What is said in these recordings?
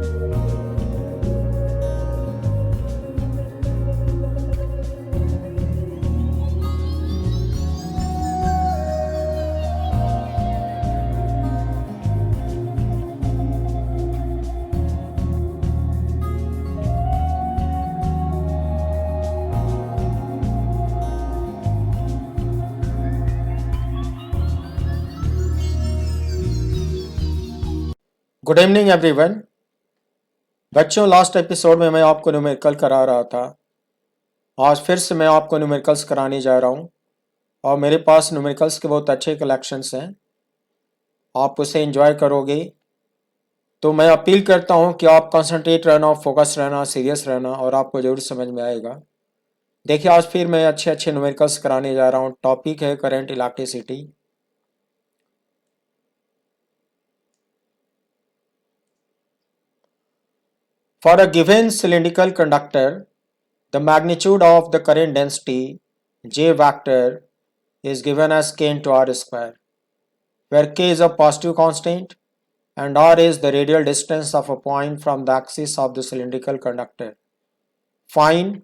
Good evening everyone. बच्चों, last episode में मैं आपको न्यूमेरिकल करा रहा था। आज फिर से मैं आपको न्यूमेरिकल्स कराने जा रहा हूँ और मेरे पास न्यूमेरिकल्स के बहुत अच्छे कलेक्शंस हैं। आप उसे एंजॉय करोगे। तो मैं अपील करता हूँ कि आप कंसंट्रेट रहना, फोकस रहना, सीरियस रहना और आपको जरूर समझ में आएगा। देखिए, आज फिर मैं अच्छे अच्छे न्यूमेरिकल्स कराने जा रहा हूँ। टॉपिक है current electricity. For a given cylindrical conductor, the magnitude of the current density J vector is given as k into r square, where k is a positive constant and r is the radial distance of a point from the axis of the cylindrical conductor. Find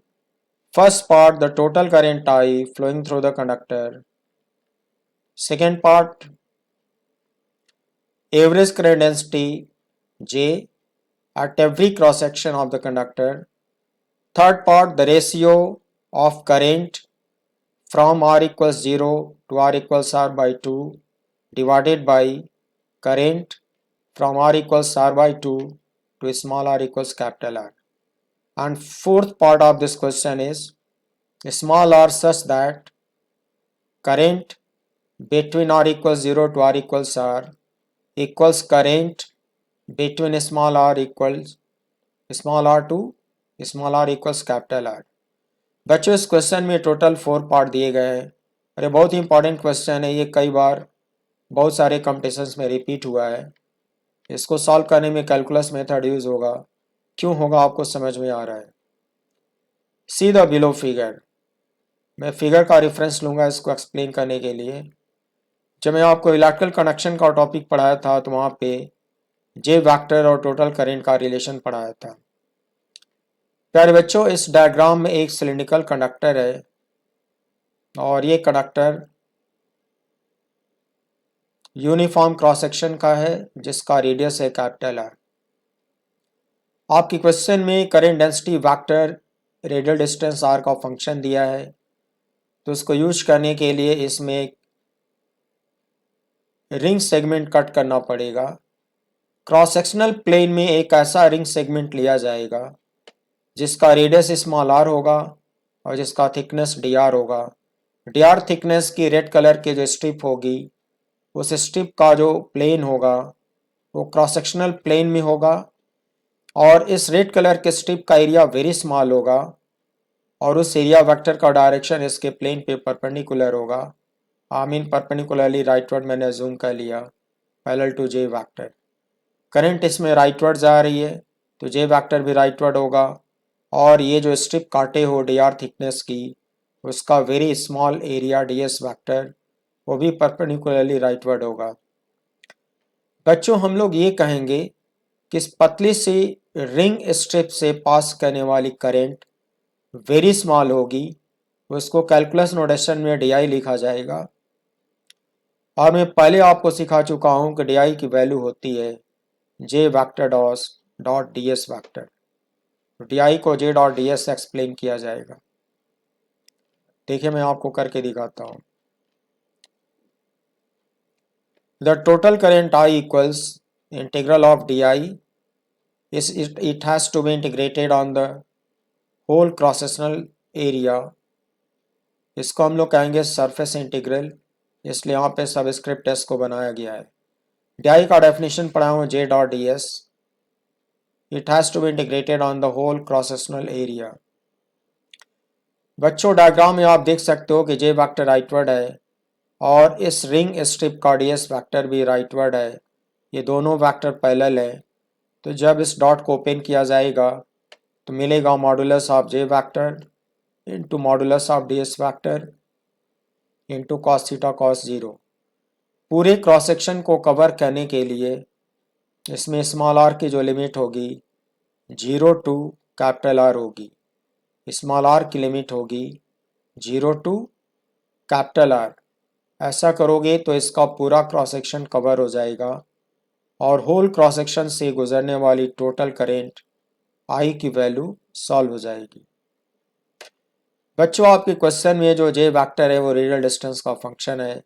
first part the total current I flowing through the conductor. Second part average current density J at every cross section of the conductor. Third part the ratio of current from r equals 0 to r equals r by 2 divided by current from r equals r by 2 to small r equals capital R. And fourth part of this question is small r such that current between r equals 0 to r equals r equals current between small r equals small r to small r equals capital R. बच्चों, इस question में total 4 part दिए गए हैं और ये बहुत ही important question है। ये कई बार बहुत सारे कॉम्पिटिशन्स में रिपीट हुआ है। इसको सॉल्व करने में कैलकुलस मेथड यूज होगा। क्यों होगा आपको समझ में आ रहा है। See the below figure. मैं फिगर का रेफरेंस लूँगा इसको एक्सप्लेन करने के लिए। जब मैं आपको इलेक्ट्रिकल कनेक्शन का टॉपिक पढ़ाया था तो वहाँ पे जे वेक्टर और टोटल करंट का रिलेशन पढ़ाया था। प्यारे बच्चों, इस डायग्राम में एक सिलिंड्रिकल कंडक्टर है और ये कंडक्टर यूनिफॉर्म क्रॉस सेक्शन का है जिसका रेडियस है कैपिटल आर। आपकी क्वेश्चन में current density vector radial distance r का फंक्शन दिया है, तो उसको यूज करने के लिए इसमें एक रिंग सेगमेंट कट करना पड़ेगा। क्रॉस सेक्शनल प्लेन में एक ऐसा रिंग सेगमेंट लिया जाएगा जिसका रेडियस स्मॉल आर होगा और जिसका थिकनेस डी आर होगा। डी आर थिकनेस की रेड कलर की जो स्ट्रिप होगी, उस स्ट्रिप का जो प्लेन होगा वो क्रॉस सेक्शनल प्लेन में होगा और इस रेड कलर के स्ट्रिप का एरिया वेरी स्मॉल होगा और उस एरिया वेक्टर का डायरेक्शन इसके प्लेन पे परपेंडिकुलर होगा। आई मीन परपेंडिकुलरली राइटवर्ड मैंने जूम कर लिया, parallel to J vector. Current इसमें राइटवर्ड जा रही है तो जे वेक्टर भी राइटवर्ड होगा और ये जो स्ट्रिप काटे हो डी आर थिकनेस की, उसका very small area D S vector वो भी परपेंडिकुलरली राइटवर्ड होगा। बच्चों, हम लोग ये कहेंगे कि इस पतली सी रिंग स्ट्रिप से पास करने वाली करंट वेरी स्मॉल होगी, उसको कैलकुलस नोटेशन में डी आई लिखा जाएगा। और मैं पहले आपको सिखा चुका हूँ कि डी आई की वैल्यू होती है J vector dot D S vector. D I को J dot D S explain किया जाएगा। देखिए, मैं आपको करके दिखाता हूँ। The total current I equals integral of di is it has to be integrated on the whole cross sectional area। इसको हम लोग कहेंगे सरफेस इंटीग्रल, इसलिए यहाँ पे सबस्क्रिप्ट एस को बनाया गया है। डी का डेफिनेशन पढ़ा हूँ J dot D s, it has to be integrated on the whole cross sectional area. बच्चों, डायग्राम में आप देख सकते हो कि जे वेक्टर राइटवर्ड है और इस रिंग स्ट्रिप का डी एस वैक्टर भी राइटवर्ड है। ये दोनों वेक्टर पैरेलल है, तो जब इस डॉट को ओपन किया जाएगा तो मिलेगा modulus of J vector into modulus of D S vector into cos theta cos zero. पूरे क्रॉस सेक्शन को कवर करने के लिए इसमें स्मॉल आर की जो लिमिट होगी 0 टू कैपिटल आर होगी, स्मॉल आर की लिमिट होगी 0 टू कैपिटल आर। ऐसा करोगे तो इसका पूरा क्रॉस सेक्शन कवर हो जाएगा और होल क्रॉस सेक्शन से गुजरने वाली टोटल करेंट आई की वैल्यू सॉल्व हो जाएगी। बच्चों आपके क्वेश्चन में जो जे वेक्टर है वो रेडियल डिस्टेंस का फंक्शन है,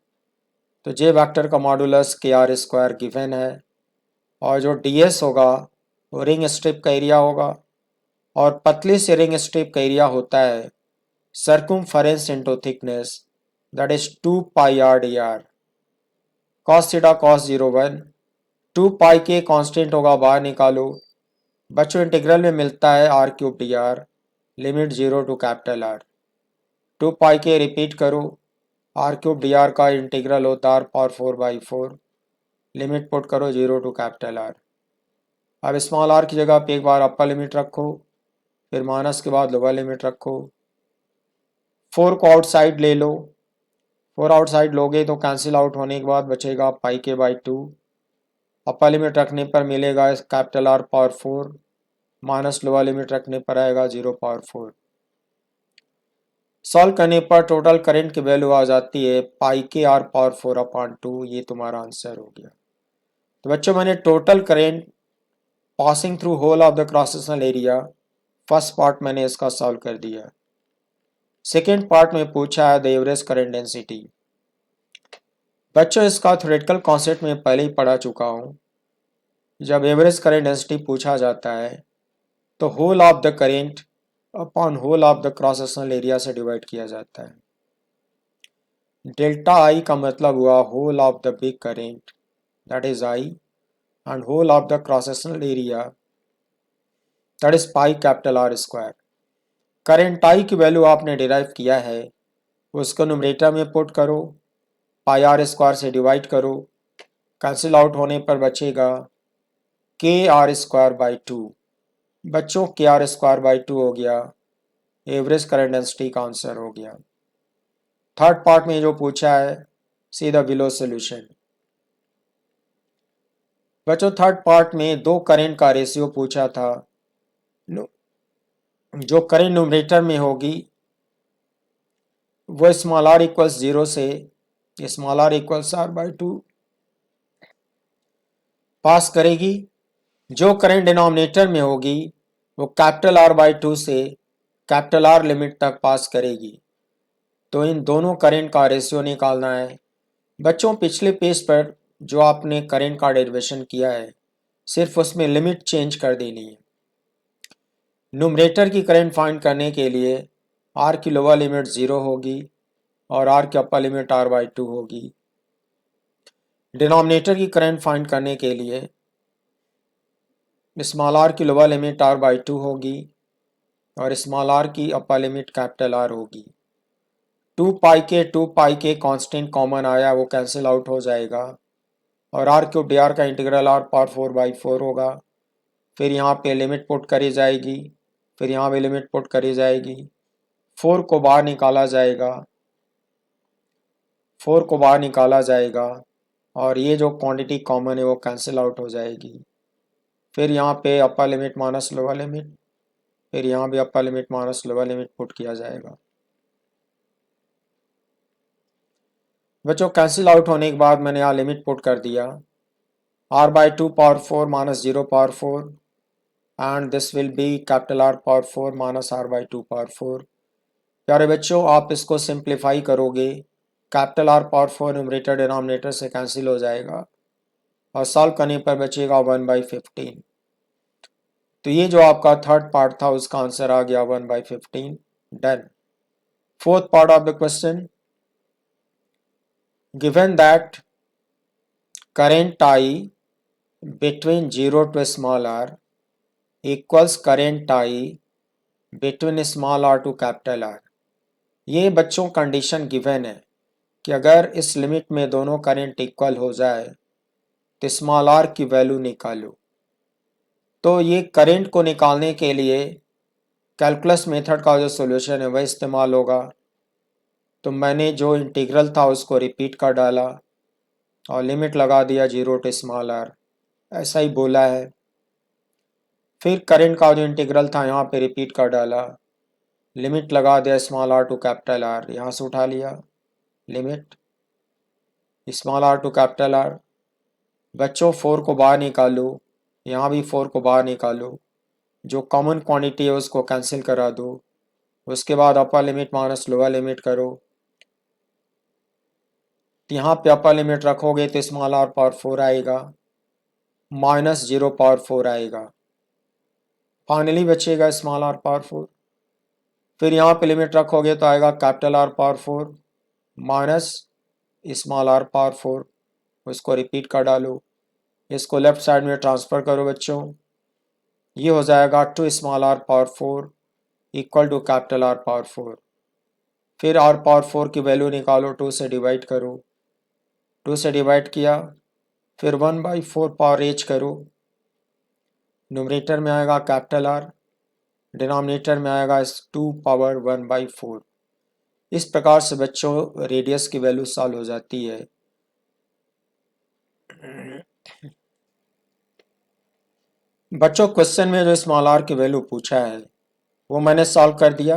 तो जे वेक्टर का मॉडुलस के आर स्क्वायर गिवन है और जो डी एस होगा वो रिंग स्ट्रिप का एरिया होगा और पतली से रिंग स्ट्रिप का एरिया होता है circumference into thickness, that is 2 pi R D R. Cos theta cos 0 1, 2 pi के कांस्टेंट होगा, बाहर निकालो। बच्चों इंटीग्रल में मिलता है r cube d r, limit 0 to capital R. 2 pi के रिपीट करो, आर क्यूब डी आर का इंटीग्रल होता है पावर 4/4, लिमिट पुट करो 0 टू कैपिटल आर। अब स्मॉल आर की जगह पे एक बार अपर लिमिट रखो, फिर माइनस के बाद लोअर लिमिट रखो। 4 को आउटसाइड ले लो, 4 आउटसाइड लोगे तो कैंसिल आउट होने के बाद बचेगा पाई के बाई 2। अपर लिमिट रखने पर मिलेगा capital R power 4, minus lower limit रखने पर आएगा 0 पावर 4। सॉल्व करने पर टोटल करंट की वैल्यू आ जाती है पाई के आर पावर 4/2। ये तुम्हारा आंसर हो गया। तो बच्चों मैंने total current passing through whole of the cross sectional area first part मैंने इसका सॉल्व कर दिया। सेकेंड पार्ट में पूछा है द एवरेज करंट डेंसिटी। बच्चों इसका थ्योरेटिकल कॉन्सेप्ट में पहले ही पढ़ा चुका हूँ। जब एवरेज करंट डेंसिटी पूछा जाता है तो whole of the current upon whole of the cross sectional area से डिवाइड किया जाता है। डेल्टा आई का मतलब हुआ whole of the big current, that is I, and whole of the cross sectional area, that is pi capital R square. Current I की value आपने derive किया है, उसको न्यूमरेटर में पुट करो, पाई आर स्क्वायर से डिवाइड करो, कैंसिल आउट होने पर बचेगा के आर स्क्वायर बाई 2। बच्चों के आर स्क्वायर बाई 2 हो गया, एवरेज करंट डेंसिटी का आंसर हो गया। थर्ड पार्ट में जो पूछा है सी द बिलो सोल्यूशन। बच्चों थर्ड पार्ट में दो करंट का रेशियो पूछा था। जो करंट न्यूमरेटर में होगी वो स्मॉल आर इक्वल्स 0 से small r equals r by 2 pass करेगी। जो करंट डिनोमिनेटर में होगी वो कैपिटल आर बाई 2 से कैपिटल आर लिमिट तक पास करेगी। तो इन दोनों करंट का रेशियो निकालना है। बच्चों पिछले पेज पर जो आपने करंट का डेरिवेशन किया है सिर्फ उसमें लिमिट चेंज कर देनी है। न्यूमरेटर की करंट फाइंड करने के लिए आर की लोअर लिमिट 0 होगी और आर की अपर लिमिट आर बाई 2 होगी। डिनोमिनेटर की करंट फाइंड करने के लिए स्मॉल आर की लोअर लिमिट आर बाई 2 होगी और स्मॉल आर की अपर लिमिट कैपिटल आर होगी। 2 पाई के कांस्टेंट कॉमन आया, वो कैंसिल आउट हो जाएगा और आर क्यूब डी आर का इंटीग्रल आर पावर 4/4 होगा। फिर यहाँ पे लिमिट पुट करी जाएगी, फिर यहाँ पे लिमिट पुट करी जाएगी। 4 को बाहर निकाला जाएगा, 4 को बाहर निकाला जाएगा और ये जो क्वांटिटी कॉमन है वो कैंसिल आउट हो जाएगी। फिर यहाँ पे upper limit minus lower limit, फिर यहाँ भी upper limit minus lower limit put किया जाएगा। बच्चों कैंसिल आउट होने के बाद मैंने यहाँ लिमिट पुट कर दिया, r by 2 power 4 minus 0 power 4 and this will be capital R power 4 minus r by 2 power 4। प्यारे बच्चों आप इसको सिंप्लीफाई करोगे, capital R power 4 numerator denominator से कैंसिल हो जाएगा और सॉल्व करने पर बचेगा 1/15। तो ये जो आपका थर्ड पार्ट था उसका आंसर आ गया 1/15। Done. Fourth part of the question, given that current I between 0 to small r equals current I between small r to capital R. ये बच्चों कंडीशन गिवन है कि अगर इस लिमिट में दोनों करंट इक्वल हो जाए तो स्मॉल आर की वैल्यू निकालो। तो ये करंट को निकालने के लिए कैलकुलस मेथड का जो सॉल्यूशन है वह इस्तेमाल होगा। तो मैंने जो इंटीग्रल था उसको रिपीट कर डाला और लिमिट लगा दिया 0 to स्मॉल आर, ऐसा ही बोला है। फिर करंट का जो इंटीग्रल था यहाँ पे रिपीट कर डाला, लिमिट लगा दिया small r to capital R, यहाँ से उठा लिया limit small r to capital R. बच्चों 4 को बाहर निकालो, यहाँ भी 4 को बाहर निकालो, जो कॉमन क्वांटिटी है उसको कैंसिल करा दो, उसके बाद upper limit minus lower limit करो। यहाँ पे अपर लिमिट रखोगे तो स्मॉल आर पावर 4 आएगा, माइनस 0 पावर 4 आएगा, फाइनली बचेगा स्मॉल आर पावर 4। फिर यहाँ पे लिमिट रखोगे तो आएगा capital R power 4 minus small r power 4, उसको रिपीट कर डालो, इसको लेफ्ट साइड में ट्रांसफ़र करो बच्चों, ये हो जाएगा 2 small r power 4 equal to capital R power 4। फिर आर पावर 4 की वैल्यू निकालो, 2 से डिवाइड करो, 2 से डिवाइड किया, फिर 1/4 पावर एच करो, न्यूमरेटर में आएगा कैपिटल आर, डिनोमिनेटर में आएगा 2 पावर 1/4। इस प्रकार से बच्चों रेडियस की वैल्यू सॉल्व हो जाती है। बच्चों क्वेश्चन में जो स्मॉल आर की वैल्यू पूछा है वो मैंने सॉल्व कर दिया,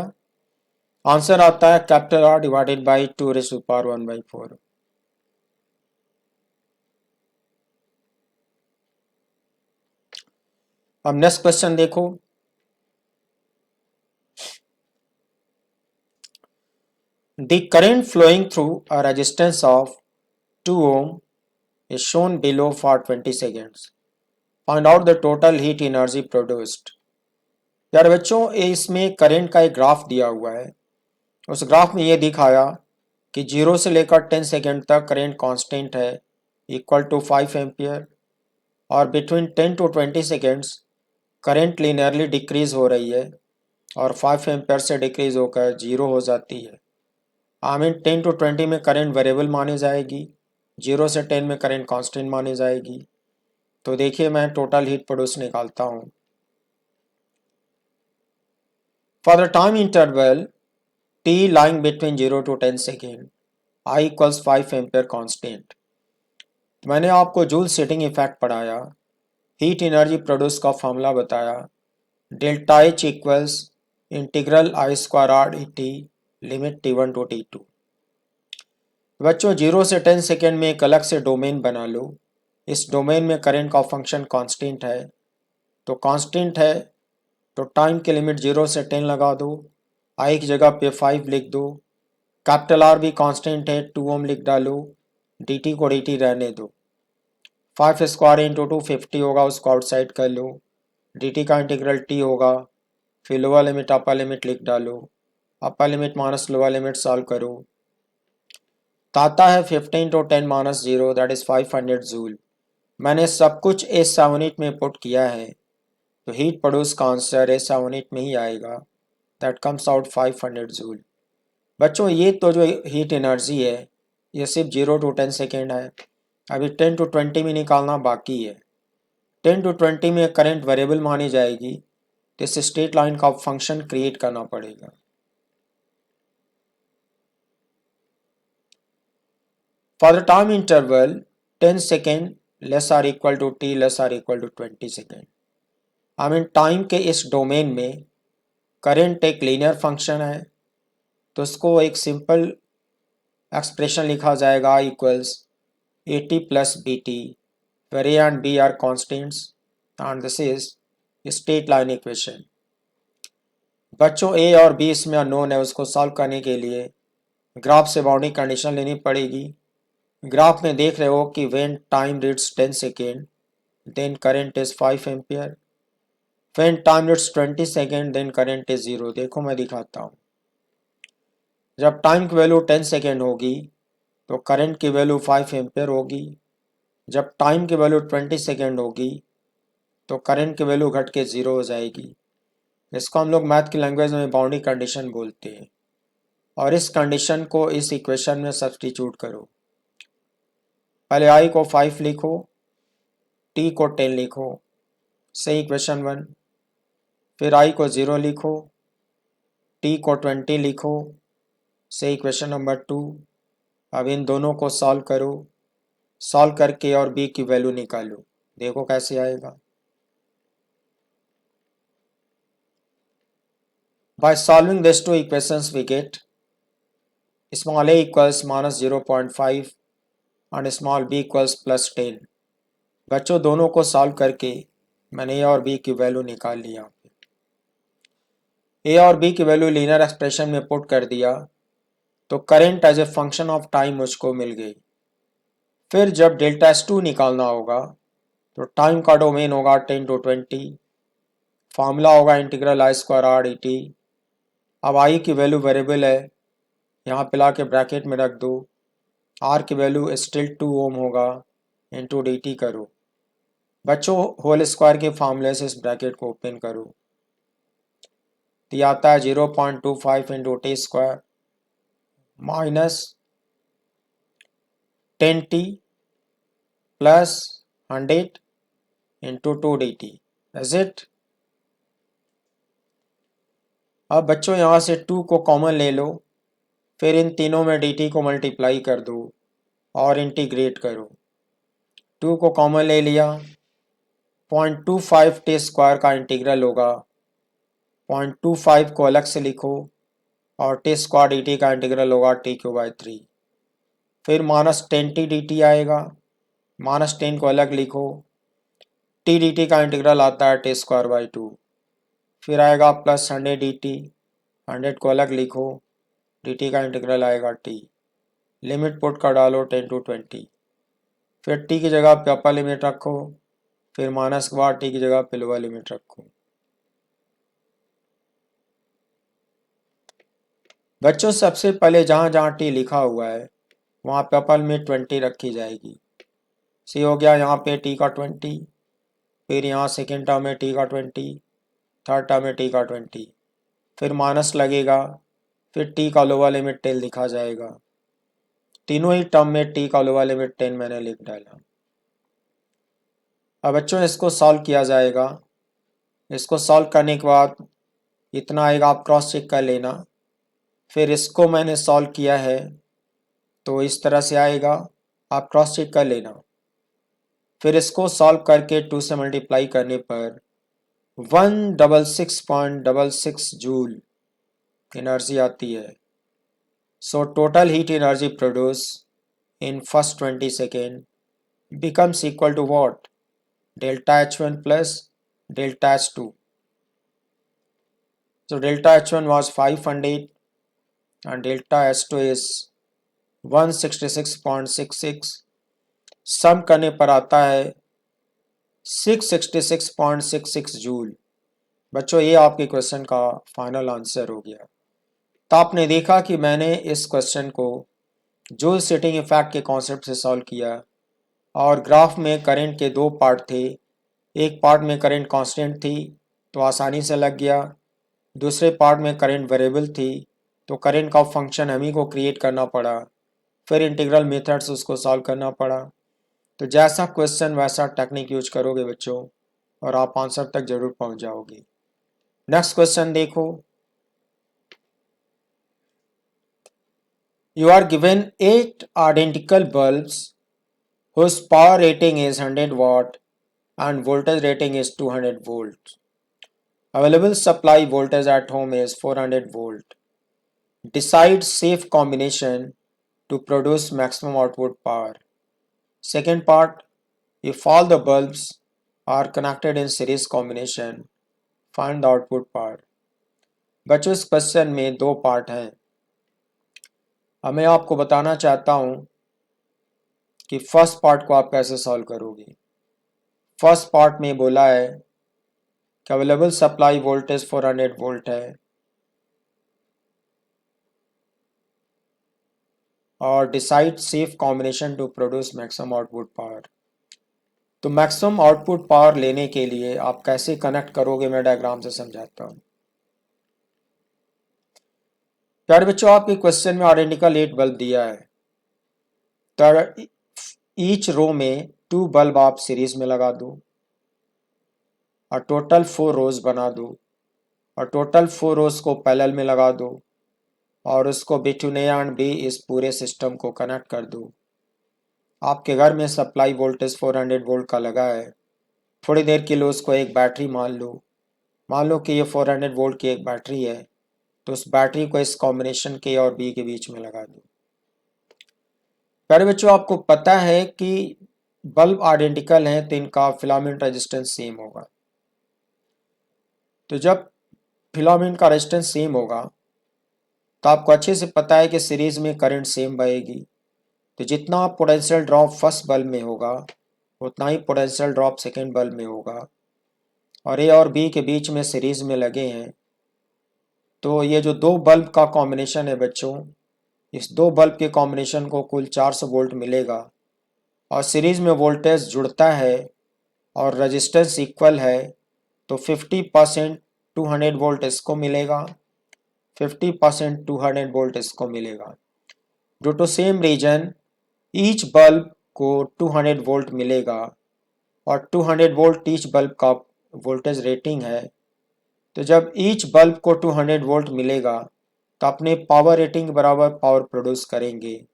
आंसर आता है capital R divided by 2 raise to power 1/4। अब नेक्स्ट क्वेश्चन देखो, the current flowing through a resistance of 2 ohm is shown below for 20 seconds. Find out the total heat energy produced. यार बच्चों इसमें current का एक graph दिया हुआ है, उस ग्राफ में ये दिखाया कि 0 से लेकर 10 सेकेंड तक करंट कांस्टेंट है इक्वल टू 5 एम्पियर, और between 10 to 20 seconds current linearly decrease हो रही है और 5 एम्पियर से डिक्रीज होकर 0 हो जाती है। आई मीन 10 to 20 में करंट वेरिएबल मानी जाएगी, 0 से 10 में करंट कांस्टेंट मानी जाएगी। तो देखिए मैं टोटल हीट प्रोड्यूस निकालता हूँ। For the time interval t lying between 0 to 10 second I equals 5 ampere constant. मैंने आपको जूल सेटिंग इफेक्ट पढ़ाया, हीट एनर्जी प्रोड्यूस का फॉर्मूला बताया, delta H equals integral I square r e t limit T1 to T2। बच्चों 0 से 10 second में एक अलग से डोमेन बना लो, इस डोमेन में करंट का फंक्शन कांस्टेंट है, तो कांस्टेंट है तो टाइम की लिमिट 0 से 10 लगा दो, आई की जगह पे 5 लिख दो, कैपिटल आर भी कांस्टेंट है 2 ओम लिख डालो, डी टी को डी टी रहने दो, 5 स्क्वायर इंटू 2 50 होगा, उसको आउटसाइड कर लो, डी टी का इंटीग्रल टी होगा, फिर लोअर लिमिट अपर लिमिट लिख डालो, upper limit minus lower limit solve करो, तो आता है 15 to 10 minus 0 that is 500 joule. मैंने सब कुछ एस 7 में पुट किया है, तो हीट प्रोड्यूस का आंसर एस 7 में ही आएगा, दैट कम्स आउट 500 जूल। बच्चों ये तो जो हीट एनर्जी है ये सिर्फ 0 to 10 सेकेंड है, अभी 10 to 20 में निकालना बाकी है। 10 to 20 में करंट वेरिएबल मानी जाएगी, तो इस स्ट्रेट लाइन का फंक्शन क्रिएट करना पड़ेगा। For the time interval 10 second less or equal to t less or equal to 20 second, I mean time के इस डोमेन में करंट एक लीनियर फंक्शन है, तो उसको एक सिंपल एक्सप्रेशन लिखा जाएगा equals a t plus b t, where a and b are constants and this is straight line equation। बच्चों a और b इसमें अननोन है, उसको सॉल्व करने के लिए ग्राफ से बाउंड्री कंडीशन लेनी पड़ेगी। ग्राफ में देख रहे हो कि when time reads 10 second then current is 5 ampere, when time reads 20 second then current is 0। देखो मैं दिखाता हूँ, जब टाइम की वैल्यू 10 सेकेंड होगी तो करंट की वैल्यू 5 एम्पियर होगी, जब टाइम की वैल्यू 20 सेकेंड होगी तो करंट की वैल्यू घट के 0 हो जाएगी। इसको हम लोग मैथ की लैंग्वेज में बाउंड्री कंडीशन बोलते हैं, और इस कंडीशन को इस इक्वेशन में सब्स्टिट्यूट करो। पहले आई को 5 लिखो, टी को 10 लिखो, सही इक्वेशन 1। फिर आई को 0 लिखो, टी को 20 लिखो, सही इक्वेशन नंबर 2। अब इन दोनों को सॉल्व करो, सॉल्व करके और बी की वैल्यू निकालो, देखो कैसे आएगा। By solving these two equations we get small a equals minus 0.5 and small b equals plus 10। बच्चों दोनों को सॉल्व करके मैंने ए और बी की वैल्यू निकाल ली। यहाँ पे ए और बी की वैल्यू लीनियर एक्सप्रेशन में पुट कर दिया तो current as a function of time मुझको मिल गई। फिर जब डेल्टा एस टू निकालना होगा तो टाइम का डोमेन होगा 10 to 20, फार्मूला होगा integral I square R D T. अब आई की वैल्यू वेरिएबल है, यहाँ पे ला के ब्रैकेट में रख दो, आर की वैल्यू स्टिल 2 ओम होगा, इंटू डी टी करो। बच्चों होल स्क्वायर के फार्मूले से इस ब्रैकेट को ओपन करो तो आता है 0.25 into T square minus 10t plus 100 into 2dt। Is it? अब बच्चों यहाँ से 2 को कॉमन ले लो, फिर इन तीनों में dt को मल्टीप्लाई कर दो और इंटीग्रेट करो। 2 को कॉमन ले लिया, 0.25 टी स्क्वायर का इंटीग्रल होगा, 0.25 को अलग से लिखो और टी स्क्वायर डी टी का इंटीग्रल होगा t³/3। फिर माइनस 10t dt आएगा, माइनस 10 को अलग लिखो, t dt का इंटीग्रल आता है t²/2। फिर आएगा प्लस 100 dt, 100 को अलग लिखो, dt का इंटीग्रल आएगा t। लिमिट पुट कर डालो 10 to 20। फिर t की जगह पे अपर लिमिट रखो, फिर माइनस के बाद t की जगह पे लोअर लिमिट रखो। बच्चों सबसे पहले जहाँ जहाँ t लिखा हुआ है वहाँ पे अपर लिमिट 20 रखी जाएगी। सी हो गया यहाँ पे t का 20, फिर यहाँ सेकेंड टर्म में t का 20, थर्ड टर्म में t का 20, फिर माइनस लगेगा, फिर t का लोअर लिमिट 10 लिखा जाएगा। तीनों ही टर्म में t का लोअर लिमिट 10 मैंने लिख डाला। अब बच्चों इसको सॉल्व किया जाएगा। इसको सॉल्व करने के बाद इतना आएगा, आप क्रॉस चेक कर लेना। फिर इसको मैंने सॉल्व किया है तो इस तरह से आएगा, आप क्रॉस चेक कर लेना। फिर इसको सॉल्व करके 2 से मल्टीप्लाई करने पर 166.66 जूल एनर्जी आती है। So total heat energy produce in first 20 second becomes equal to what? Delta H1 plus delta H2. So delta H1 was 500 and delta H2 is 166.66। सम करने पर आता है 666.66 जूल। बच्चों ये आपके क्वेश्चन का फाइनल आंसर हो गया। तो आपने देखा कि मैंने इस क्वेश्चन को जूल सेटिंग इफेक्ट के कॉन्सेप्ट से सॉल्व किया और ग्राफ में करंट के दो पार्ट थे। एक पार्ट में करंट कांस्टेंट थी तो आसानी से लग गया, दूसरे पार्ट में करंट वेरिएबल थी तो करंट का फंक्शन हमें को क्रिएट करना पड़ा, फिर इंटीग्रल मेथड्स उसको सॉल्व करना पड़ा। तो जैसा क्वेश्चन वैसा टेक्निक यूज करोगे बच्चों और आप आंसर तक जरूर पहुंच जाओगे। नेक्स्ट क्वेश्चन देखो। You are given 8 identical bulbs whose power rating is 100 watt and voltage rating is 200 volts. Available supply voltage at home is 400 volt. Decide safe combination to produce maximum output power. Second part, if all the bulbs are connected in series combination, find the output power. बच्चों इस question में दो part हैं। अब मैं आपको बताना चाहता हूं कि फर्स्ट पार्ट को आप कैसे सॉल्व करोगे। फर्स्ट पार्ट में बोला है कि अवेलेबल सप्लाई वोल्टेज 400 वोल्ट है और decide safe combination to produce maximum output power. तो मैक्सिमम आउटपुट पावर लेने के लिए आप कैसे कनेक्ट करोगे मैं डायग्राम से समझाता हूं। प्यारे बच्चों आपके क्वेश्चन में आइडेंटिकल 8 बल्ब दिया है, तो ईच रो में 2 बल्ब आप सीरीज में लगा दो और टोटल 4 रोज बना दो और टोटल 4 रोज को पैरेलल में लगा दो और उसको बिटवीन ए एंड बी इस पूरे सिस्टम को कनेक्ट कर दो। आपके घर में सप्लाई वोल्टेज 400 वोल्ट का लगा है। थोड़ी देर के लिए उसको एक बैटरी मान लो कि ये 400 वोल्ट की एक बैटरी है तो उस बैटरी को इस कॉम्बिनेशन के और बी के बीच में लगा दूँ। प्यारे बच्चों, आपको पता है कि बल्ब आइडेंटिकल हैं तो इनका फिलामेंट रेजिस्टेंस सेम होगा। तो जब फिलामेंट का रेजिस्टेंस सेम होगा तो आपको अच्छे से पता है कि सीरीज में करंट सेम बहेगी। तो जितना पोटेंशियल ड्रॉप फर्स्ट बल्ब में होगा उतना ही पोटेंशियल ड्रॉप सेकेंड बल्ब में होगा। और ए और बी के बीच में सीरीज में लगे हैं, तो ये जो दो बल्ब का कॉम्बिनेशन है बच्चों, इस दो बल्ब के कॉम्बिनेशन को कुल 400 वोल्ट मिलेगा। और सीरीज में वोल्टेज जुड़ता है और रेजिस्टेंस इक्वल है, तो 50% 200 वोल्ट इसको मिलेगा, 50% 200 वोल्ट इसको मिलेगा। Due to same reason each bulb को 200 वोल्ट मिलेगा और 200 वोल्ट ईच बल्ब का वोल्टेज रेटिंग है। तो जब ईच बल्ब को 200 वोल्ट मिलेगा तो अपने पावर रेटिंग के बराबर पावर प्रोड्यूस करेंगे।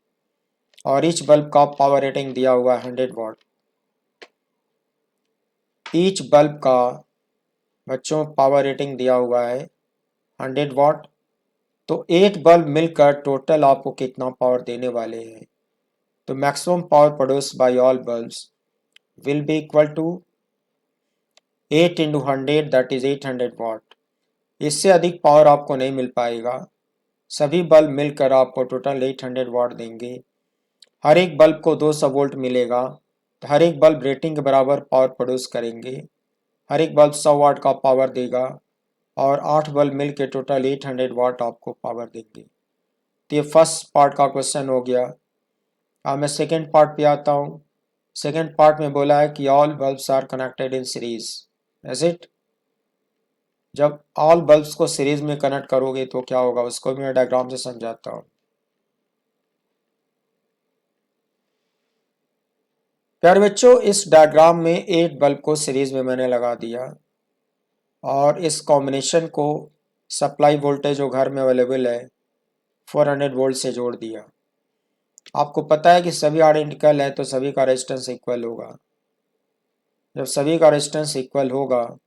और ईच बल्ब का पावर रेटिंग दिया हुआ है 100 वाट। ईच बल्ब का बच्चों पावर रेटिंग दिया हुआ है 100 वाट। तो एक बल्ब मिलकर टोटल आपको कितना पावर देने वाले हैं? तो maximum power produce by all bulbs will be equal to 8 into 100 that is 800 watt. इससे अधिक पावर आपको नहीं मिल पाएगा। सभी बल्ब मिलकर आपको टोटल 800 वाट देंगे। हर एक बल्ब को 200 वोल्ट मिलेगा, तो हर एक बल्ब रेटिंग के बराबर पावर प्रोड्यूस करेंगे। हर एक बल्ब 100 वाट का पावर देगा और 8 बल्ब मिल के टोटल 800 वाट आपको पावर देंगे। तो ये फर्स्ट पार्ट का क्वेश्चन हो गया। अब मैं सेकेंड पार्ट पे आता हूँ। सेकेंड पार्ट में बोला है कि all bulbs are connected in series, is it? जब ऑल बल्ब्स को सीरीज में कनेक्ट करोगे तो क्या होगा, उसको भी मैं डायग्राम से समझाता हूँ। प्यारे बच्चों, इस डायग्राम में 8 बल्ब को सीरीज में मैंने लगा दिया और इस कॉम्बिनेशन को सप्लाई वोल्टेज जो घर में अवेलेबल है 400 वोल्ट से जोड़ दिया। आपको पता है कि सभी आइडेंटिकल है तो सभी का रेजिस्टेंस इक्वल होगा। जब सभी का रेजिस्टेंस इक्वल होगा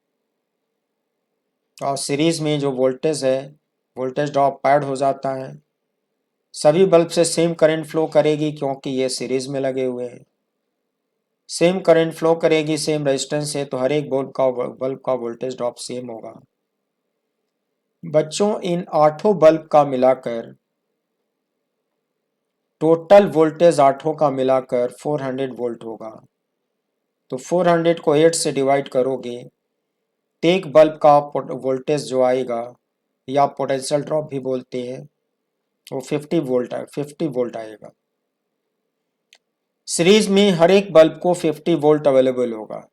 और सीरीज में जो वोल्टेज है वोल्टेज ड्रॉप ऐड हो जाता है। सभी बल्ब से सेम करंट फ्लो करेगी क्योंकि ये सीरीज में लगे हुए हैं। सेम करंट फ्लो करेगी, सेम रेजिस्टेंस है, तो हर एक बल्ब का वोल्टेज ड्रॉप सेम होगा। बच्चों, इन 8 बल्ब का मिलाकर टोटल वोल्टेज 8 का मिलाकर 400 वोल्ट होगा। तो 400 को 8 से डिवाइड करोगे तो एक बल्ब का वोल्टेज जो आएगा या पोटेंशियल ड्रॉप भी बोलते हैं वो 50 वोल्ट आएगा। सीरीज में हर एक बल्ब को 50 वोल्ट अवेलेबल होगा।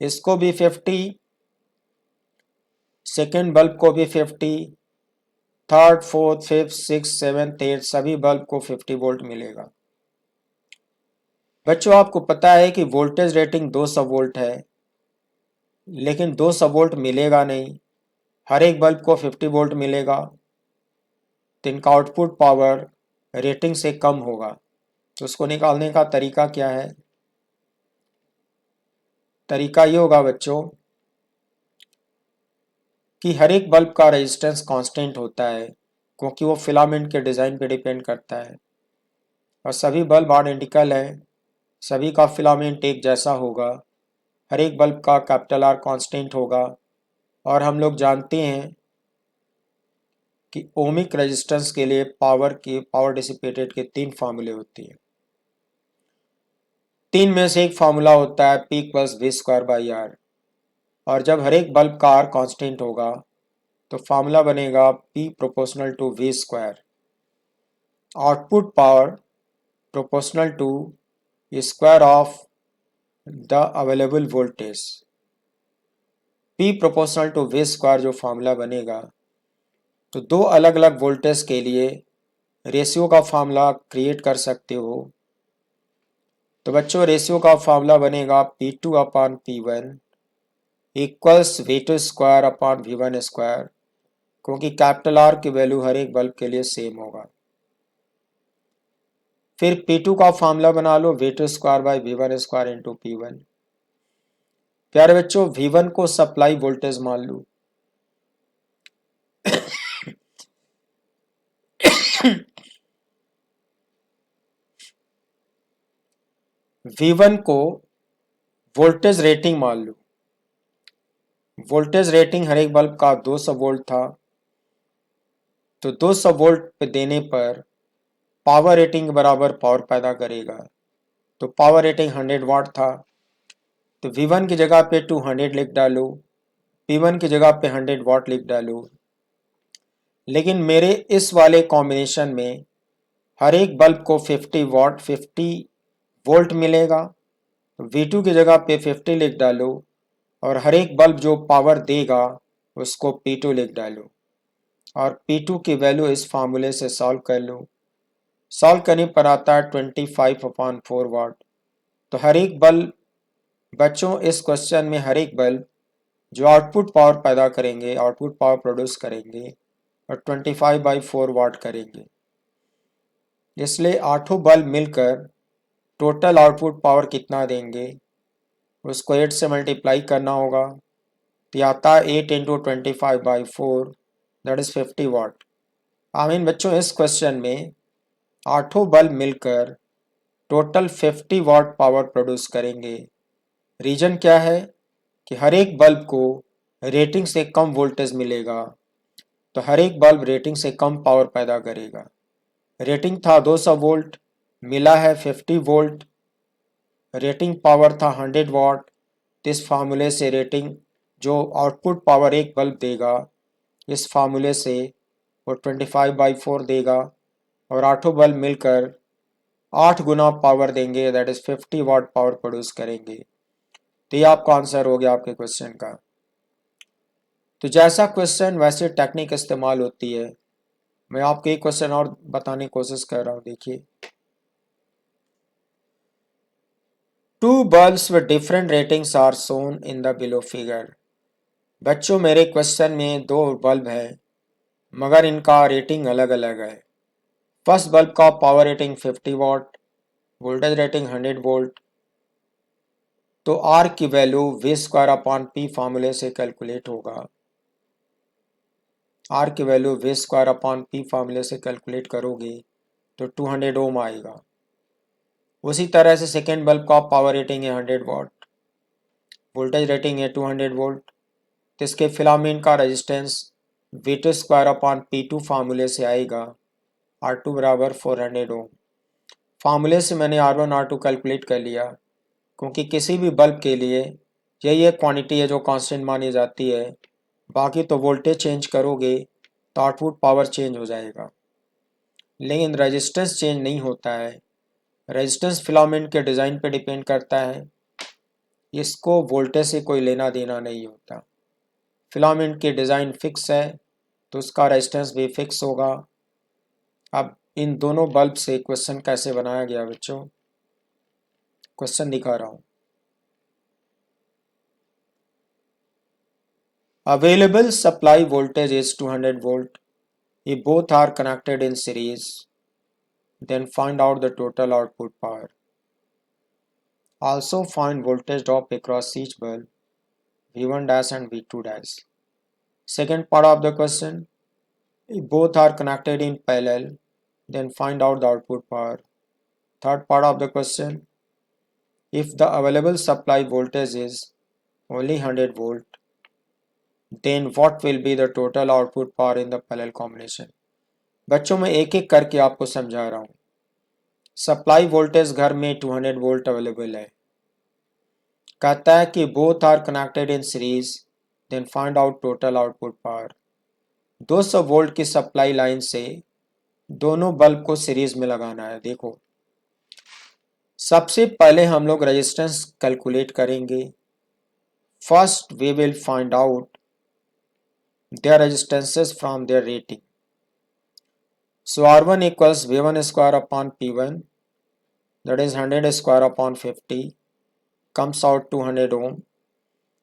इसको भी 50, सेकेंड बल्ब को भी 50, third, fourth, fifth, six, seventh, eight सभी बल्ब को 50 वोल्ट मिलेगा। बच्चों, आपको पता है कि वोल्टेज रेटिंग 200 वोल्ट है, लेकिन 200 वोल्ट मिलेगा नहीं, हर एक बल्ब को 50 वोल्ट मिलेगा, तो इनका आउटपुट पावर रेटिंग से कम होगा। तो उसको निकालने का तरीका क्या है? तरीका ये होगा बच्चों कि हर एक बल्ब का रेजिस्टेंस कांस्टेंट होता है क्योंकि वो फिलामेंट के डिज़ाइन पे डिपेंड करता है और सभी बल्ब आइडेंटिकल हैं, सभी का फिलामेंट एक जैसा होगा, हर एक बल्ब का कैपिटल आर कांस्टेंट होगा। और हम लोग जानते हैं कि ओमिक रेजिस्टेंस के लिए पावर डिसिपेटेड के 3 फार्मूले होते हैं। 3 में से एक फार्मूला होता है P + V² R। और जब हर एक बल्ब का R कांस्टेंट होगा तो फार्मूला बनेगा P = V²। Output power proportional to square of the available voltage. P = V² जो फार्मूला बनेगा, तो दो अलग अलग वोल्टेज के लिए रेशियो का फार्मूला क्रिएट कर सकते हो। तो बच्चों, रेशियो का फार्मूला बनेगा P2/P1 इक्वल्स V2² क्योंकि कैपिटल आर की वैल्यू हर एक बल्ब के लिए सेम होगा। फिर P2 का फार्मूला बना लो V2²/V1² इंटू P1। प्यारे बच्चों, V1 को सप्लाई वोल्टेज मान लो V1 को वोल्टेज रेटिंग मान लो। वोल्टेज रेटिंग हर एक बल्ब का 200 वोल्ट था, तो 200 वोल्ट पे देने पर पावर रेटिंग बराबर पावर पैदा करेगा। तो पावर रेटिंग 100 वाट था, तो V1 की जगह पे 200 लिख डालो, P1 की जगह पे 100 वाट लिख डालो। लेकिन मेरे इस वाले कॉम्बिनेशन में हर एक बल्ब को 50 वोल्ट मिलेगा, तो V2 की जगह पे 50 लिख डालो और हर एक बल्ब जो पावर देगा उसको P2 लिख डालो और P2 की वैल्यू इस फार्मूले से सॉल्व कर लो। सॉल्व करने पर आता है 25/4 वाट। तो हर एक बल्ब, बच्चों इस क्वेश्चन में हर एक बल्ब जो आउटपुट पावर पैदा करेंगे, आउटपुट पावर प्रोड्यूस करेंगे और 25/4 वाट करेंगे। इसलिए आठों बल्ब मिलकर टोटल आउटपुट पावर कितना देंगे उसको 8 से मल्टीप्लाई करना होगा, तो आता है 8 इंटू 25/4 दैट इज 50 वाट। बच्चों इस क्वेश्चन में आठों बल्ब मिलकर टोटल 50 वाट पावर प्रोड्यूस करेंगे। रीजन क्या है कि हर एक बल्ब को रेटिंग से कम वोल्टेज मिलेगा, तो हर एक बल्ब रेटिंग से कम पावर पैदा करेगा। रेटिंग था 200 वोल्ट, मिला है 50 वोल्ट। रेटिंग पावर था 100 वाट। इस फार्मूले से रेटिंग जो आउटपुट पावर एक बल्ब देगा, इस फार्मूले से वो 25/4 देगा और आठों बल्ब मिलकर 8 गुना पावर देंगे, that is 50 watt power produce करेंगे। तो ये आपका आंसर हो गया आपके क्वेश्चन का। तो जैसा क्वेश्चन वैसे टेक्निक इस्तेमाल होती है। मैं आपको एक क्वेश्चन और बताने की कोशिश कर रहा हूँ, देखिए। Two bulbs with different ratings are shown in the below figure. बच्चों मेरे क्वेश्चन में दो बल्ब है मगर इनका रेटिंग अलग अलग है। फर्स्ट बल्ब का power rating 50 watt, voltage rating 100 volt. तो आर की value V square upon P फार्मूले से कैलकुलेट होगा। आर की value V square upon P फार्मूले से कैलकुलेट करोगे तो 200 ओम आएगा। उसी तरह से सेकेंड बल्ब का पावर रेटिंग है 100 वाट, वोल्टेज रेटिंग है 200 वोल्ट। तो इसके फिलामेंट का resistance V2 square upon P2 फार्मूले से आएगा, R2 बराबर 400 ओम। फार्मूले से मैंने R1 R2 कैलकुलेट कर लिया, क्योंकि किसी भी बल्ब के लिए यही एक क्वांटिटी है जो कांस्टेंट मानी जाती है। बाकी तो वोल्टेज चेंज करोगे तो आउटपुट पावर चेंज हो जाएगा, लेकिन रेजिस्टेंस चेंज नहीं होता है। रेजिस्टेंस फिलामेंट के डिज़ाइन पे डिपेंड करता है, इसको वोल्टेज से कोई लेना देना नहीं होता। फिलामेंट की डिज़ाइन फिक्स है तो उसका रेजिस्टेंस भी फिक्स होगा। अब इन दोनों बल्ब से क्वेश्चन कैसे बनाया गया बच्चों, क्वेश्चन दिखा रहा हूँ। Available supply voltage is 200 volt. If both are connected in series, then find out the total output power. Also find voltage drop across each bulb, V1 dash and V2 dash. Second part of the question, if both are connected in parallel, then find out the output power. Third part of the question, if the available supply voltage is only 100 volt, then what will be the total output power in the parallel combination? बच्चों मैं एक एक करके आपको समझा रहा हूँ। Supply voltage घर में 200 वोल्ट अवेलेबल है। कहता है कि both are connected in series, then find out total output power. 200 volt की सप्लाई लाइन से दोनों बल्ब को सीरीज में लगाना है। देखो, सबसे पहले हम लोग रेजिस्टेंस कैलकुलेट करेंगे। First we will find out their resistances from their rating. So R1 equals V1 square upon P1, that is 100 square upon 50, comes out 200 ohm,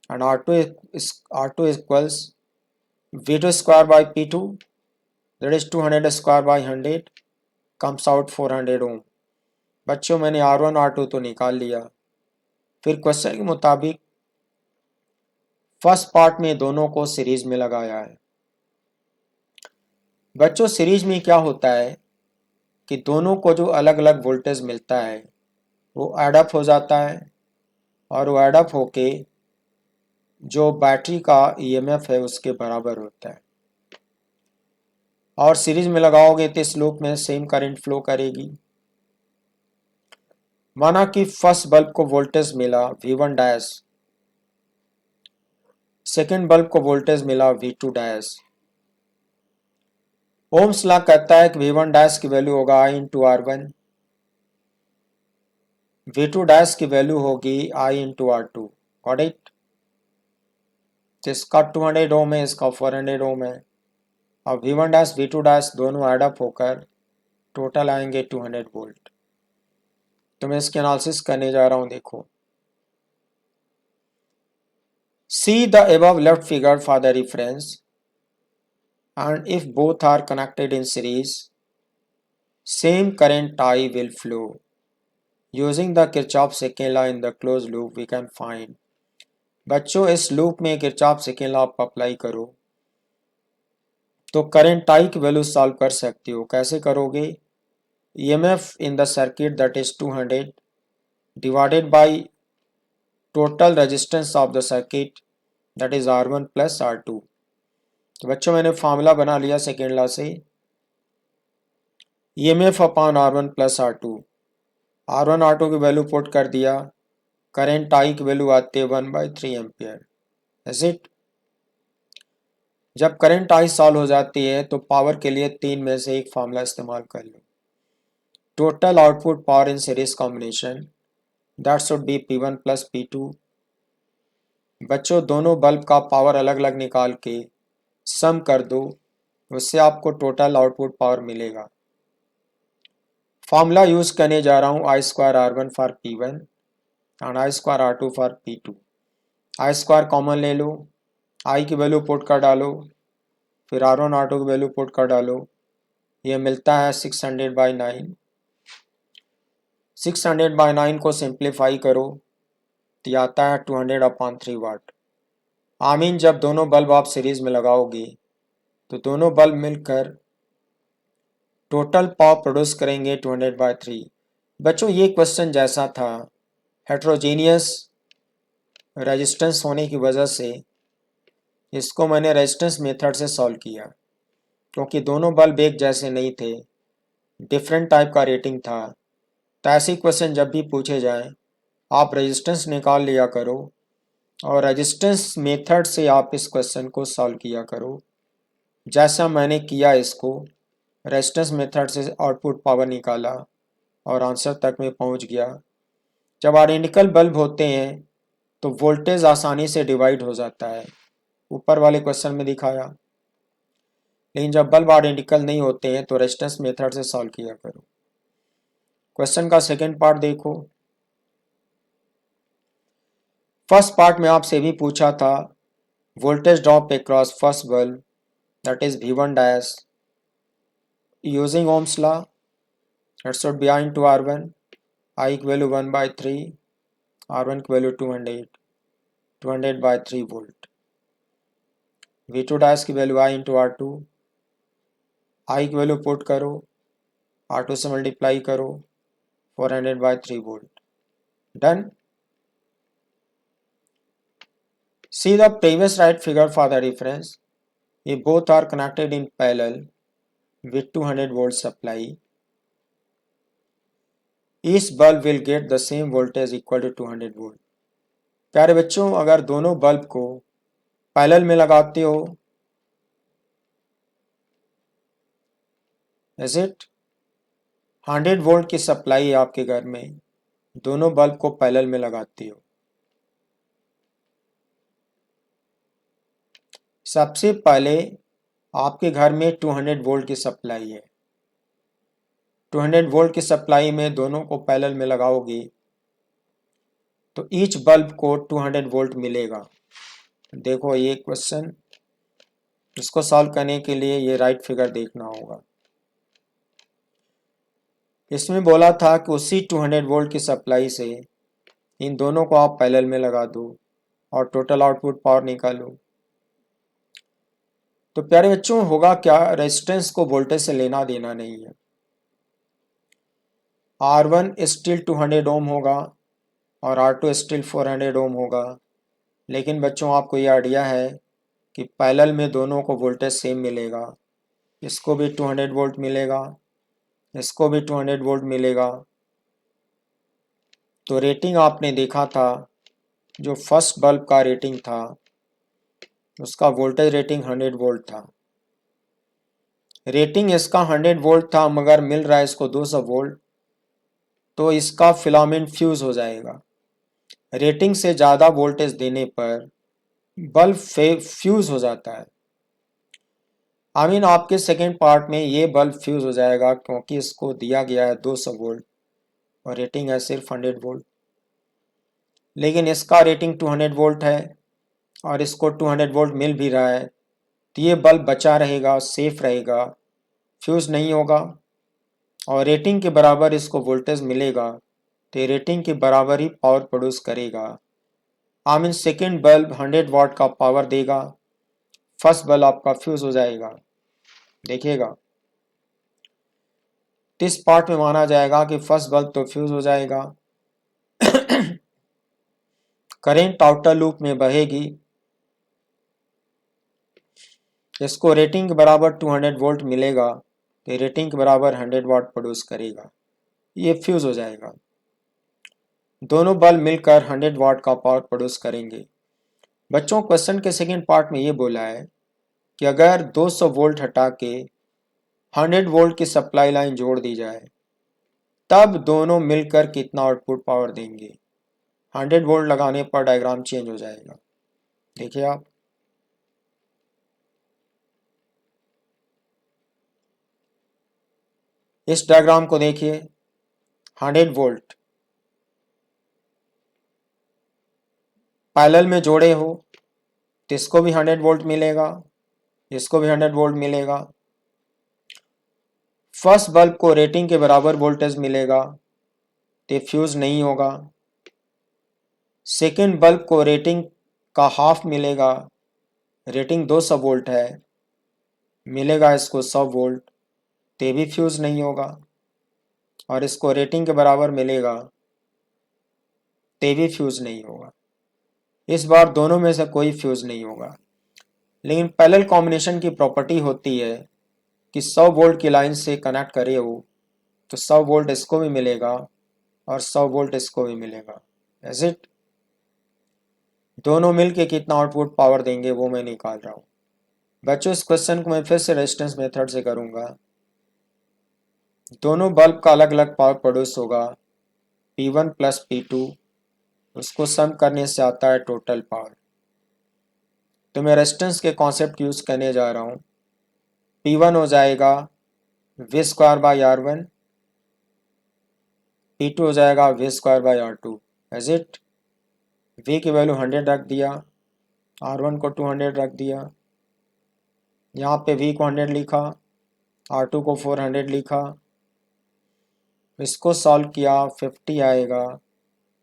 and R2 equals V2 square by P2, that is 200 square by 100, comes out 400 ohm। बच्चों मैंने R1 R2 तो निकाल लिया। फिर question के मुताबिक first part में दोनों को सीरीज में लगाया है। बच्चों सीरीज में क्या होता है कि दोनों को जो अलग अलग वोल्टेज मिलता है वो एडअप हो जाता है और वो एडअप होके जो बैटरी का ईएमएफ है उसके बराबर होता है। और सीरीज में लगाओगे तो इस लूप में सेम करंट फ्लो करेगी। माना कि फर्स्ट बल्ब को वोल्टेज मिला V1 डैश, सेकेंड बल्ब को वोल्टेज मिला V2 डैश। ओम्स लॉ कहता है कि V1 डैश की वैल्यू होगा I into R1, V2 dash की वैल्यू होगी I into R2। Got it? जिसका 200 ओम है, इसका 400 ओम है। अब V1 डैश V2 डैश दोनों एडअप होकर टोटल आएंगे 200 वोल्ट। तो मैं इसके एनालिसिस करने जा रहा हूं। देखो, see the above left figure for the reference, and if both are connected in series, same current I will flow. Using the Kirchhoff second law in the closed loop we can find। बच्चों, इस loop में Kirchhoff second law आप apply करो तो current I की value solve कर सकते हो। कैसे करोगे? EMF in the circuit that is 200 divided by total resistance of the circuit that is R1 plus R2। तो बच्चों, मैंने फार्मूला बना लिया सेकेंड लॉ से, EMF upon R1 plus R2। R1 R2 की वैल्यू पुट कर दिया, करंट आई की वैल्यू आती है 1/3 एम्पियर। Is it? जब करंट आई सॉल्व हो जाती है तो पावर के लिए तीन में से एक फार्मूला इस्तेमाल कर लो। Total output power in series combination that should be P1 plus P2। बच्चों, दोनों बल्ब का पावर अलग अलग निकाल के सम कर दो, उससे आपको टोटल आउटपुट पावर मिलेगा। फार्मूला यूज करने जा रहा हूँ I square R1 for P1 and I square R2 for P2। I square common ले लो, I की वैल्यू पुट कर डालो, फिर R1 R2 की वैल्यू पुट कर डालो। ये मिलता है 600/9। 600/9 को सिंप्लीफाई करो तो आता है 200/3 वाट। आमीन, जब दोनों बल्ब आप सीरीज में लगाओगे तो दोनों बल्ब मिलकर टोटल पावर प्रोड्यूस करेंगे 200/3। बच्चों, ये क्वेश्चन जैसा था, हेट्रोजीनियस रेजिस्टेंस होने की वजह से इसको मैंने रेजिस्टेंस मेथड से सॉल्व किया, क्योंकि दोनों बल्ब एक जैसे नहीं थे, डिफरेंट टाइप का रेटिंग था। तो ऐसे क्वेश्चन जब भी पूछे जाएं, आप रेजिस्टेंस निकाल लिया करो और रेजिस्टेंस मेथड से आप इस क्वेश्चन को सॉल्व किया करो। जैसा मैंने किया, इसको रेजिस्टेंस मेथड से आउटपुट पावर निकाला और आंसर तक में पहुंच गया। जब आइडेंटिकल बल्ब होते हैं तो वोल्टेज आसानी से डिवाइड हो जाता है, ऊपर वाले क्वेश्चन में दिखाया। लेकिन जब बल्ब आइडेंटिकल नहीं होते हैं तो रेजिस्टेंस मेथड से सॉल्व किया करो। क्वेश्चन का सेकेंड पार्ट देखो। फर्स्ट पार्ट में आपसे भी पूछा था voltage drop across first bulb that is V1 dash using Ohm's law that should B I into R1। I की वैल्यू 1/3, R1 की वैल्यू 200/3 वोल्ट। V2 डैश की value I into R2। I की value put करो, R2 से multiply करो, 400/3 volt. Done. See the previous right figure for the reference. If both are connected in parallel with 200 volt supply, each bulb will get the same voltage equal to 200 volt। प्यारे बच्चों, अगर दोनों bulb को parallel में लगाते हो, is it 100 volt की supply है आपके घर में, दोनों बल्ब को पैरेलल में लगाते हो, सबसे पहले आपके घर में 200 वोल्ट की सप्लाई है। 200 वोल्ट की सप्लाई में दोनों को पैरेलल में लगाओगे तो ईच बल्ब को 200 वोल्ट मिलेगा। देखो, ये क्वेश्चन, इसको सॉल्व करने के लिए ये राइट फिगर देखना होगा। इसमें बोला था कि उसी 200 वोल्ट की सप्लाई से इन दोनों को आप पैरेलल में लगा दो और टोटल आउटपुट पावर निकालो। तो प्यारे बच्चों, होगा क्या, रेजिस्टेंस को वोल्टेज से लेना देना नहीं है। R1 स्टिल 200 ओम होगा और R2 स्टिल 400 ओम होगा। लेकिन बच्चों आपको ये आइडिया है कि पैरेलल में दोनों को वोल्टेज सेम मिलेगा। इसको भी 200 वोल्ट मिलेगा, इसको भी 200 वोल्ट मिलेगा। तो रेटिंग आपने देखा था, जो फर्स्ट बल्ब का रेटिंग था उसका वोल्टेज रेटिंग 100 वोल्ट था। रेटिंग इसका 100 वोल्ट था मगर मिल रहा है इसको 200 वोल्ट, तो इसका फिलामेंट फ्यूज हो जाएगा। रेटिंग से ज़्यादा वोल्टेज देने पर बल्ब फ्यूज हो जाता है। आपके सेकेंड पार्ट में ये बल्ब फ्यूज हो जाएगा क्योंकि इसको दिया गया है 200 वोल्ट और रेटिंग है सिर्फ 100 वोल्ट। लेकिन इसका रेटिंग 200 वोल्ट है और इसको 200 वोल्ट मिल भी रहा है, तो ये बल्ब बचा रहेगा, सेफ रहेगा, फ्यूज नहीं होगा और रेटिंग के बराबर इसको वोल्टेज मिलेगा, तो ये रेटिंग के बराबर ही पावर प्रोड्यूस करेगा। सेकेंड बल्ब 100 वाट का पावर देगा, फर्स्ट बल्ब आपका फ्यूज हो जाएगा। देखिएगा, इस पार्ट में माना जाएगा कि फर्स्ट बल्ब तो फ्यूज हो जाएगा, करंट आउटर लूप में बहेगी, इसको रेटिंग के बराबर 200 वोल्ट मिलेगा, तो रेटिंग के बराबर 100 वाट प्रोड्यूस करेगा, ये फ्यूज हो जाएगा। दोनों बल्ब मिलकर 100 वाट का पावर प्रोड्यूस करेंगे। बच्चों, क्वेश्चन के सेकेंड पार्ट में ये बोला है कि अगर 200 वोल्ट हटा के 100 वोल्ट की सप्लाई लाइन जोड़ दी जाए तब दोनों मिलकर कितना आउटपुट पावर देंगे। 100 वोल्ट लगाने पर डायग्राम चेंज हो जाएगा। देखिए आप, इस डायग्राम को देखिए, 100 वोल्ट पैरेलल में जोड़े हो तो इसको भी 100 वोल्ट मिलेगा, इसको भी 100 वोल्ट मिलेगा। फर्स्ट बल्ब को रेटिंग के बराबर वोल्टेज मिलेगा तो फ्यूज नहीं होगा। सेकेंड बल्ब को रेटिंग का हाफ मिलेगा, रेटिंग 200 वोल्ट है, मिलेगा इसको 100 वोल्ट, तो भी फ्यूज नहीं होगा। और इसको रेटिंग के बराबर मिलेगा तो भी फ्यूज नहीं होगा। इस बार दोनों में से कोई फ्यूज नहीं होगा। लेकिन पैरेलल कॉम्बिनेशन की प्रॉपर्टी होती है कि 100 वोल्ट की लाइन से कनेक्ट करे हो तो 100 वोल्ट इसको भी मिलेगा और 100 वोल्ट इसको भी मिलेगा। एज इट, दोनों मिलके कितना आउटपुट पावर देंगे वो मैं निकाल रहा हूँ। बच्चों, इस क्वेश्चन को मैं फिर से रेजिस्टेंस मेथड से करूँगा। दोनों बल्ब का अलग अलग पावर प्रोड्यूस होगा, P1 प्लस P2, उसको सम करने से आता है टोटल पावर। तो मैं रेजिस्टेंस के कॉन्सेप्ट यूज करने जा रहा हूँ। P1 हो जाएगा V square by R1, P2 हो जाएगा V square by R2। As it, V की वैल्यू 100 रख दिया, R1 को 200 रख दिया, यहाँ पे V को 100 लिखा, R2 को 400 लिखा, इसको सॉल्व किया 50 आएगा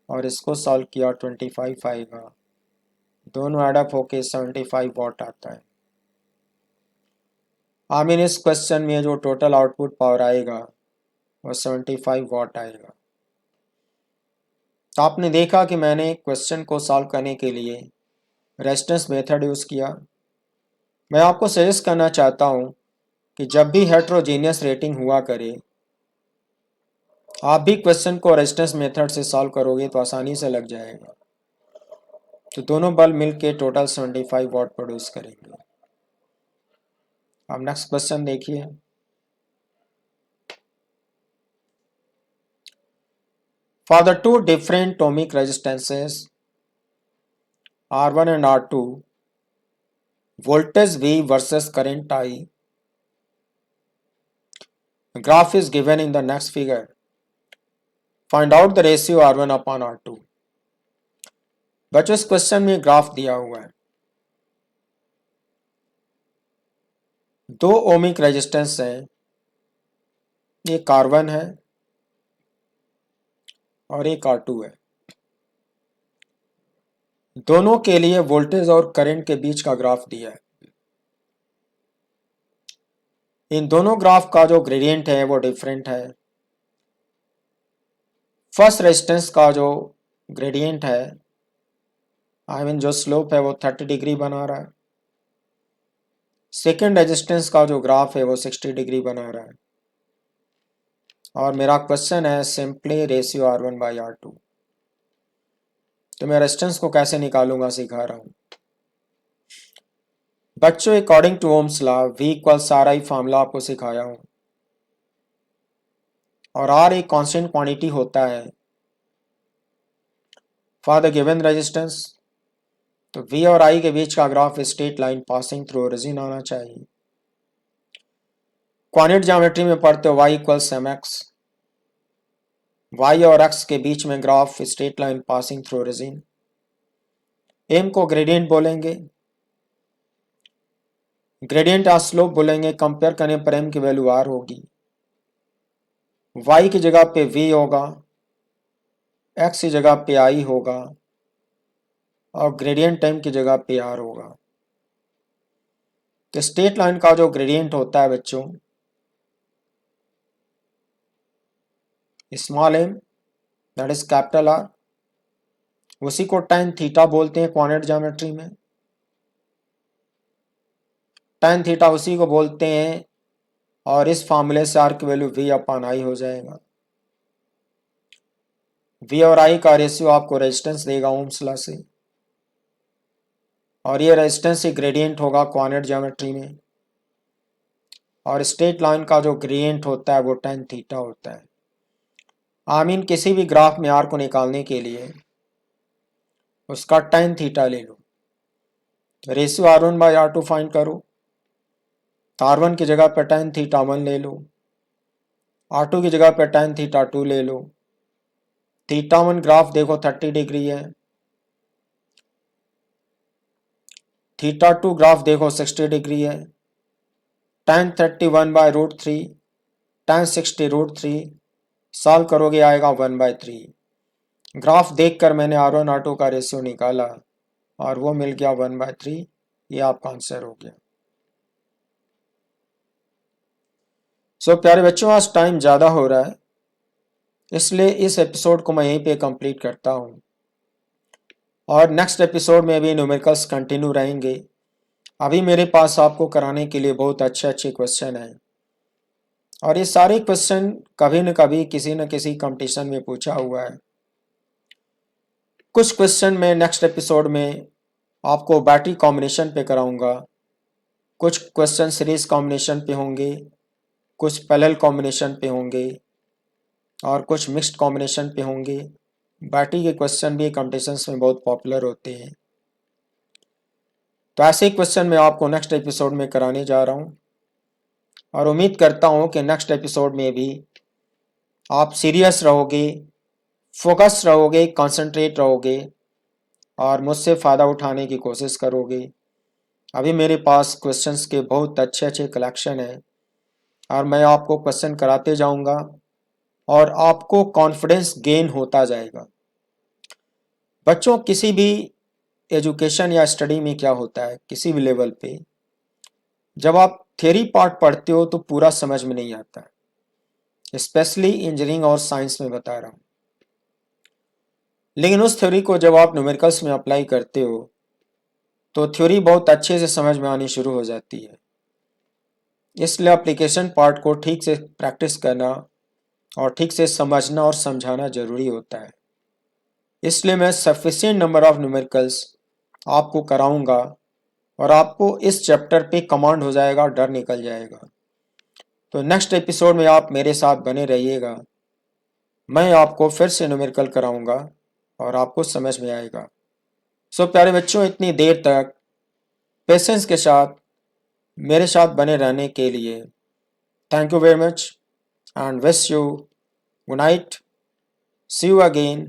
और इसको सॉल्व किया 25 आएगा। दोनों एडअप होके 75 वाट आता है। इस क्वेश्चन में जो टोटल आउटपुट पावर आएगा वो 75 वाट आएगा। तो आपने देखा कि मैंने क्वेश्चन को सॉल्व करने के लिए रेजिस्टेंस मेथड यूज़ किया। मैं आपको सजेस्ट करना चाहता हूँ कि जब भी हेट्रोजीनियस रेटिंग हुआ करे, आप भी क्वेश्चन को रेजिस्टेंस मेथड से सॉल्व करोगे तो आसानी से लग जाएगा। तो दोनों बल्ब मिलके टोटल 75 वाट प्रोड्यूस करेंगे। अब नेक्स्ट क्वेश्चन देखिए। For the two different ohmic resistances R1 and R2, voltage V versus current I, graph is given in the next figure. Find out the ratio R1 upon R2. बच्चों, इस question में graph दिया हुआ है। दो ohmic resistance है, एक R1 है और एक R2 है। दोनों के लिए वोल्टेज और करंट के बीच का ग्राफ दिया है। इन दोनों ग्राफ का जो ग्रेडियंट है वो डिफरेंट है। फर्स्ट रेजिस्टेंस का जो ग्रेडियंट है, आई मीन जो स्लोप है वो 30 डिग्री बना रहा है। सेकेंड रेजिस्टेंस का जो ग्राफ है वो 60 डिग्री बना रहा है। और मेरा क्वेश्चन है सिंपली रेशियो R1/R2। तो मैं रेजिस्टेंस को कैसे निकालूंगा सिखा रहा हूँ बच्चों। According to Ohm's law V equals RI formula आपको सिखाया हूँ, और R एक कांस्टेंट क्वांटिटी होता है फॉर द गिवन रेजिस्टेंस। तो V और I के बीच का graph straight line passing through origin आना चाहिए। क्वांटिटी ज्योमेट्री में पढ़ते हो Y इक्वल्स mx, Y और x के बीच में graph straight line passing through origin. m को ग्रेडियंट बोलेंगे, ग्रेडियंट या स्लोप बोलेंगे। कंपेयर करने पर m की वैल्यू r होगी, y की जगह पे v होगा, x की जगह पे i होगा, और ग्रेडियंट m की जगह पे r होगा। तो स्ट्रेट लाइन का जो ग्रेडियंट होता है बच्चों, small m that is capital R, उसी को tan थीटा बोलते हैं क्वाड्रेंट ज्योमेट्री में। tan थीटा उसी को बोलते हैं, और इस फार्मूले से r की वैल्यू v/i हो जाएगा। V और I का रेशियो आपको रेजिस्टेंस देगा ओम्स लॉ से, और ये रेजिस्टेंस ही ग्रेडियंट होगा क्वाड्रेंट ज्योमेट्री में। और स्ट्रेट लाइन का जो ग्रेडियंट होता है वो tan थीटा होता है। आई मीन किसी भी ग्राफ में r को निकालने के लिए उसका tan थीटा ले लो। रेशियो R1/R2 फाइंड करो, तो R1 की जगह पर tan थीटा 1 ले लो, R2 की जगह पर tan थीटा 2 ले लो। थीटा 1 ग्राफ देखो 30 डिग्री है, थीटा 2 ग्राफ देखो 60 डिग्री है। tan 31/√3, tan 60√3 सॉल्व करोगे आएगा 1/3। ग्राफ देखकर मैंने R1 R2 का रेशियो निकाला और वो मिल गया 1/3। ये आपका आंसर हो गया। सो प्यारे बच्चों, आज टाइम ज़्यादा हो रहा है, इसलिए इस एपिसोड को मैं यहीं पे कंप्लीट करता हूँ, और नेक्स्ट एपिसोड में भी न्यूमेरिकल्स कंटिन्यू रहेंगे। अभी मेरे पास आपको कराने के लिए बहुत अच्छे अच्छे क्वेश्चन हैं, और ये सारे क्वेश्चन कभी न कभी किसी न किसी कंपटीशन में पूछा हुआ है। कुछ क्वेश्चन मैं नेक्स्ट एपिसोड में आपको बैटरी कॉम्बिनेशन पे कराऊंगा, कुछ क्वेश्चन सीरीज कॉम्बिनेशन पे होंगे, कुछ पैरेलल कॉम्बिनेशन पे होंगे, और कुछ मिक्स्ड कॉम्बिनेशन पे होंगे। बैटरी के क्वेश्चन भी कॉम्पिटिशन्स में बहुत पॉपुलर होते हैं। तो ऐसे ही क्वेश्चन मैं आपको नेक्स्ट एपिसोड में कराने जा रहा हूँ, और उम्मीद करता हूँ कि नेक्स्ट एपिसोड में भी आप सीरियस रहोगे, फोकस रहोगे, कंसंट्रेट रहोगे, और मुझसे फ़ायदा उठाने की कोशिश करोगे। अभी मेरे पास क्वेश्चंस के बहुत अच्छे अच्छे कलेक्शन हैं, और मैं आपको क्वेश्चन कराते जाऊंगा, और आपको कॉन्फिडेंस गेन होता जाएगा। बच्चों, किसी भी एजुकेशन या स्टडी में क्या होता है, किसी भी लेवल पे जब आप थ्योरी पार्ट पढ़ते हो तो पूरा समझ में नहीं आता है, स्पेशली इंजीनियरिंग और साइंस में बता रहा हूँ। लेकिन उस थ्योरी को जब आप न्यूमेरिकल्स में अप्लाई करते हो तो थ्योरी बहुत अच्छे से समझ में आनी शुरू हो जाती है। इसलिए एप्लीकेशन पार्ट को ठीक से प्रैक्टिस करना और ठीक से समझना और समझाना जरूरी होता है। इसलिए मैं सफिशिएंट नंबर ऑफ न्यूमेरिकल्स आपको कराऊंगा, और आपको इस चैप्टर पे कमांड हो जाएगा, डर निकल जाएगा। तो नेक्स्ट एपिसोड में आप मेरे साथ बने रहिएगा, मैं आपको फिर से न्यूमेरिकल कराऊंगा और आपको समझ में आएगा। सो प्यारे बच्चों, इतनी देर तक पेशेंस के साथ मेरे साथ बने रहने के लिए thank you very much, and wish you good night. See you again